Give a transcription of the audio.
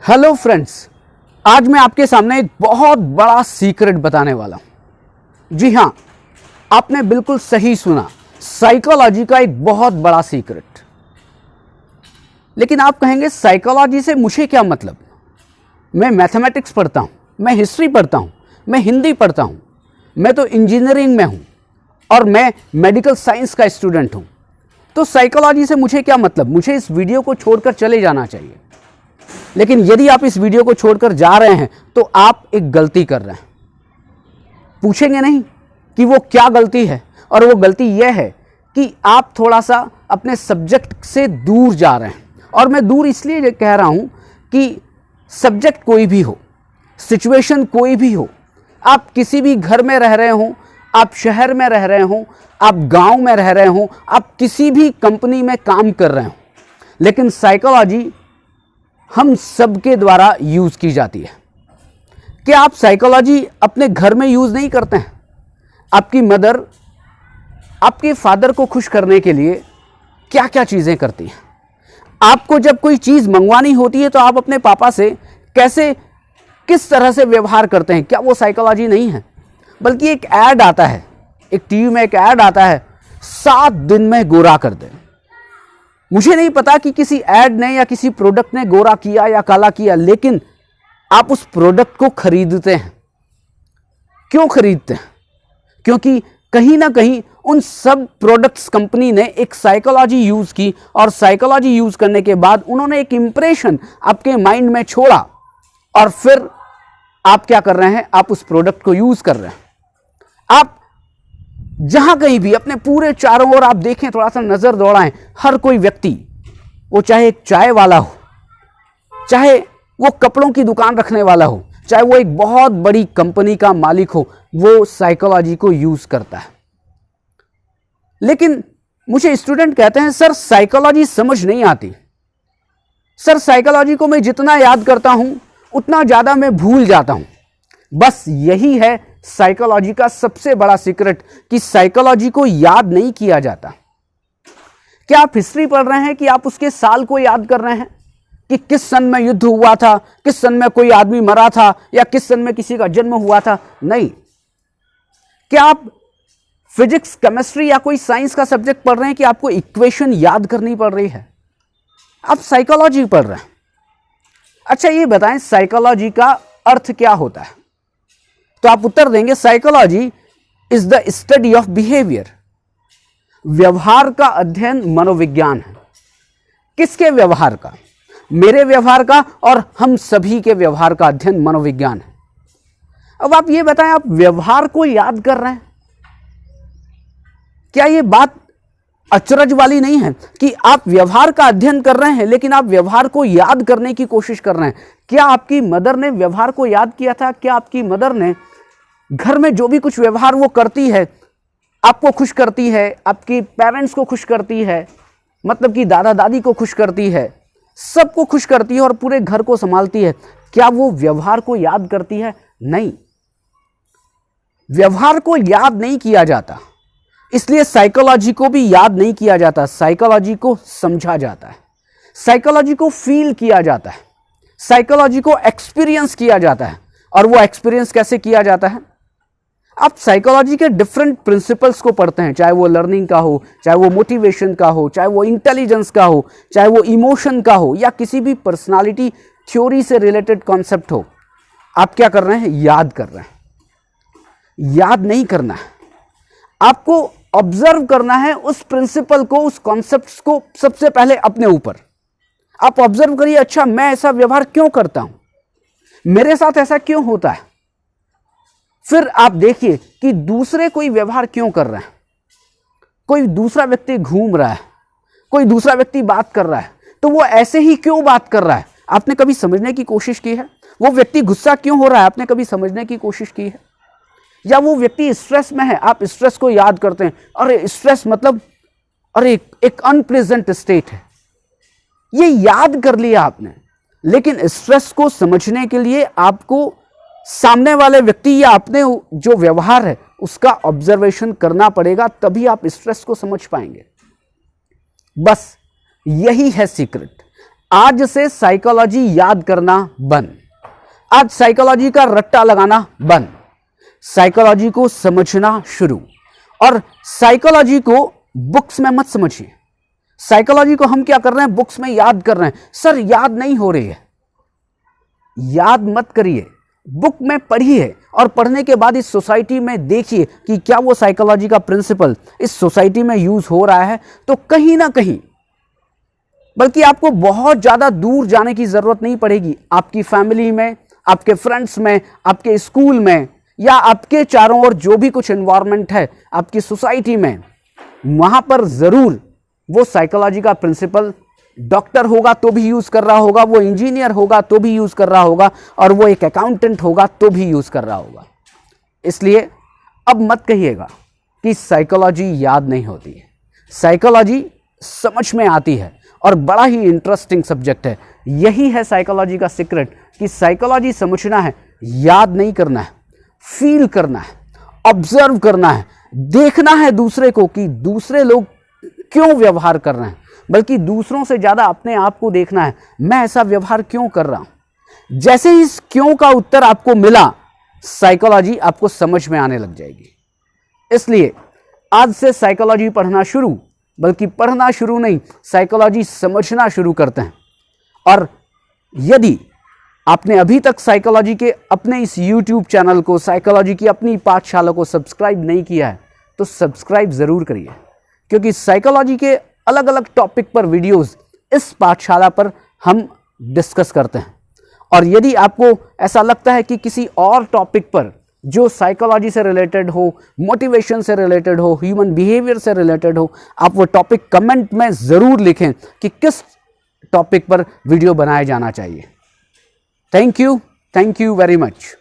Hello friends, आज मैं आपके सामने एक बहुत बड़ा सीक्रेट बताने वाला हूं। जी हाँ, आपने बिल्कुल सही सुना, साइकोलॉजी का एक बहुत बड़ा सीक्रेट। लेकिन आप कहेंगे साइकोलॉजी से मुझे क्या मतलब? मैं मैथमेटिक्स पढ़ता हूं, मैं हिस्ट्री पढ़ता हूं, मैं हिंदी पढ़ता हूं, मैं तो इंजीनियरिंग में हूं और मैं मेडिकल साइंस का स्टूडेंट हूं। तो साइकोलॉजी से मुझे क्या मतलब? मुझे इस वीडियो को छोड़कर चले जाना चाहिए। लेकिन यदि आप इस वीडियो को छोड़कर जा रहे हैं तो आप एक गलती कर रहे हैं। पूछेंगे नहीं कि वो क्या गलती है, और वो गलती यह है कि आप थोड़ा सा अपने सब्जेक्ट से दूर जा रहे हैं। और मैं दूर इसलिए कह रहा हूं कि सब्जेक्ट कोई भी हो, सिचुएशन कोई भी हो, आप किसी भी घर में रह रहे हो, आप शहर में रह रहे हो, आप गांव में रह रहे हो, आप किसी भी कंपनी में काम कर रहे हो, लेकिन साइकोलॉजी हम सबके द्वारा यूज की जाती है। क्या आप साइकोलॉजी अपने घर में यूज नहीं करते हैं? आपकी मदर आपके फादर को खुश करने के लिए क्या क्या चीजें करती हैं? आपको जब कोई चीज मंगवानी होती है तो आप अपने पापा से कैसे, किस तरह से व्यवहार करते हैं? क्या वो साइकोलॉजी नहीं है? बल्कि एक ऐड आता है, एक टीवी में एक ऐड आता है, 7 दिन में गोरा कर दे। मुझे नहीं पता कि किसी ऐड ने या किसी प्रोडक्ट ने गोरा किया या काला किया, लेकिन आप उस प्रोडक्ट को खरीदते हैं। क्यों खरीदते हैं? क्योंकि कहीं ना कहीं उन सब प्रोडक्ट्स कंपनी ने एक साइकोलॉजी यूज की, और साइकोलॉजी यूज करने के बाद उन्होंने एक इंप्रेशन आपके माइंड में छोड़ा, और फिर आप क्या कर रहे हैं? आप उस प्रोडक्ट को यूज कर रहे हैं। आप जहां कहीं भी अपने पूरे चारों ओर आप देखें, थोड़ा सा नजर दौड़ाएं, हर कोई व्यक्ति, वो चाहे एक चाय वाला हो, चाहे वो कपड़ों की दुकान रखने वाला हो, चाहे वो एक बहुत बड़ी कंपनी का मालिक हो, वो साइकोलॉजी को यूज करता है। लेकिन मुझे स्टूडेंट कहते हैं, सर साइकोलॉजी समझ नहीं आती, सर साइकोलॉजी को मैं जितना याद करता हूं उतना ज्यादा मैं भूल जाता हूं। बस यही है साइकोलॉजी का सबसे बड़ा सीक्रेट, कि साइकोलॉजी को याद नहीं किया जाता। क्या आप हिस्ट्री पढ़ रहे हैं कि आप उसके साल को याद कर रहे हैं कि किस सन में युद्ध हुआ था, किस सन में कोई आदमी मरा था, या किस सन में किसी का जन्म हुआ था? नहीं। क्या आप फिजिक्स, केमिस्ट्री या कोई साइंस का सब्जेक्ट पढ़ रहे हैं कि आपको इक्वेशन याद करनी पड़ रही है? आप साइकोलॉजी पढ़ रहे हैं। अच्छा, ये बताएं साइकोलॉजी का अर्थ क्या होता है? तो आप उत्तर देंगे, psychology is the study of behaviour. व्यवहार का अध्ययन मनोविज्ञान है। किसके व्यवहार का? मेरे व्यवहार का, और हम सभी के व्यवहार का अध्ययन मनोविज्ञान है। अब आप ये बताएं, आप व्यवहार को याद कर रहे हैं, क्या ये बात अचरज वाली नहीं है कि आप व्यवहार का अध्ययन कर रहे हैं लेकिन आप व्यवहार को याद करने की कोशिश कर रहे हैं? क्या आपकी मदर ने व्यवहार को याद किया था? क्या आपकी मदर ने घर में जो भी कुछ व्यवहार वो करती है, आपको खुश करती है, आपकी पेरेंट्स को खुश करती है, मतलब कि दादा दादी को खुश करती है, सबको खुश करती है और पूरे घर को संभालती है, क्या वो व्यवहार को याद करती है? नहीं। व्यवहार को याद नहीं किया जाता, इसलिए साइकोलॉजी को भी याद नहीं किया जाता। साइकोलॉजी को समझा जाता है, साइकोलॉजी को फील किया जाता है, साइकोलॉजी को एक्सपीरियंस किया जाता है। और वो एक्सपीरियंस कैसे किया जाता है? आप साइकोलॉजी के डिफरेंट प्रिंसिपल्स को पढ़ते हैं, चाहे वो लर्निंग का हो, चाहे वो मोटिवेशन का हो, चाहे वो इंटेलिजेंस का हो, चाहे वो इमोशन का हो, या किसी भी पर्सनालिटी थ्योरी से रिलेटेड कॉन्सेप्ट हो। आप क्या कर रहे हैं? याद कर रहे हैं। याद नहीं करना है, आपको ऑब्जर्व करना है उस प्रिंसिपल को, उस कॉन्सेप्ट्स को सबसे पहले अपने ऊपर। आप ऑब्जर्व करिए, अच्छा मैं ऐसा व्यवहार क्यों करता हूं, मेरे साथ ऐसा क्यों होता है। फिर आप देखिए कि दूसरे कोई व्यवहार क्यों कर रहे हैं। कोई दूसरा व्यक्ति घूम रहा है, कोई दूसरा व्यक्ति बात कर रहा है, तो वो ऐसे ही क्यों बात कर रहा है? आपने कभी समझने की कोशिश की है? वो व्यक्ति गुस्सा क्यों हो रहा है? आपने कभी समझने की कोशिश की है? या वो व्यक्ति स्ट्रेस में है, आप स्ट्रेस को याद करते हैं, अरे स्ट्रेस मतलब अरे एक अनप्लेजेंट स्टेट है, ये याद कर लिया आपने। लेकिन स्ट्रेस को समझने के लिए आपको सामने वाले व्यक्ति या अपने जो व्यवहार है उसका ऑब्जर्वेशन करना पड़ेगा, तभी आप स्ट्रेस को समझ पाएंगे। बस यही है सीक्रेट। आज से साइकोलॉजी याद करना बंद, आज साइकोलॉजी का रट्टा लगाना बंद, साइकोलॉजी को समझना शुरू। और साइकोलॉजी को बुक्स में मत समझिए। साइकोलॉजी को हम क्या कर रहे हैं, बुक्स में याद कर रहे हैं। सर याद नहीं हो रही है, याद मत करिए, बुक में पढ़िए और पढ़ने के बाद इस सोसाइटी में देखिए कि क्या वो साइकोलॉजी का प्रिंसिपल इस सोसाइटी में यूज हो रहा है। तो कहीं ना कहीं, बल्कि आपको बहुत ज्यादा दूर जाने की जरूरत नहीं पड़ेगी। आपकी फैमिली में, आपके फ्रेंड्स में, आपके स्कूल में, या आपके चारों ओर जो भी कुछ एनवायरनमेंट है आपकी सोसाइटी में, वहां पर जरूर वो साइकोलॉजी का प्रिंसिपल डॉक्टर होगा तो भी यूज कर रहा होगा, वो इंजीनियर होगा तो भी यूज कर रहा होगा, और वो एक अकाउंटेंट होगा तो भी यूज कर रहा होगा। इसलिए अब मत कहिएगा कि साइकोलॉजी याद नहीं होती है। साइकोलॉजी समझ में आती है और बड़ा ही इंटरेस्टिंग सब्जेक्ट है। यही है साइकोलॉजी का सीक्रेट कि साइकोलॉजी समझना है, याद नहीं करना है, फील करना है, ऑब्जर्व करना है, देखना है दूसरे को कि दूसरे लोग क्यों व्यवहार कर रहे हैं, बल्कि दूसरों से ज्यादा अपने आप को देखना है, मैं ऐसा व्यवहार क्यों कर रहा हूं। जैसे ही इस क्यों का उत्तर आपको मिला, साइकोलॉजी आपको समझ में आने लग जाएगी। इसलिए आज से साइकोलॉजी पढ़ना शुरू, बल्कि पढ़ना शुरू नहीं, साइकोलॉजी समझना शुरू करते हैं। और यदि आपने अभी तक साइकोलॉजी के अपने इस YouTube चैनल को, साइकोलॉजी की अपनी पाठशाला को सब्सक्राइब नहीं किया है, तो सब्सक्राइब जरूर करिए, क्योंकि साइकोलॉजी के अलग अलग टॉपिक पर वीडियोस इस पाठशाला पर हम डिस्कस करते हैं। और यदि आपको ऐसा लगता है कि किसी और टॉपिक पर जो साइकोलॉजी से रिलेटेड हो, मोटिवेशन से रिलेटेड हो, ह्यूमन बिहेवियर से रिलेटेड हो, आप वो टॉपिक कमेंट में जरूर लिखें कि किस टॉपिक पर वीडियो बनाया जाना चाहिए। Thank you very much.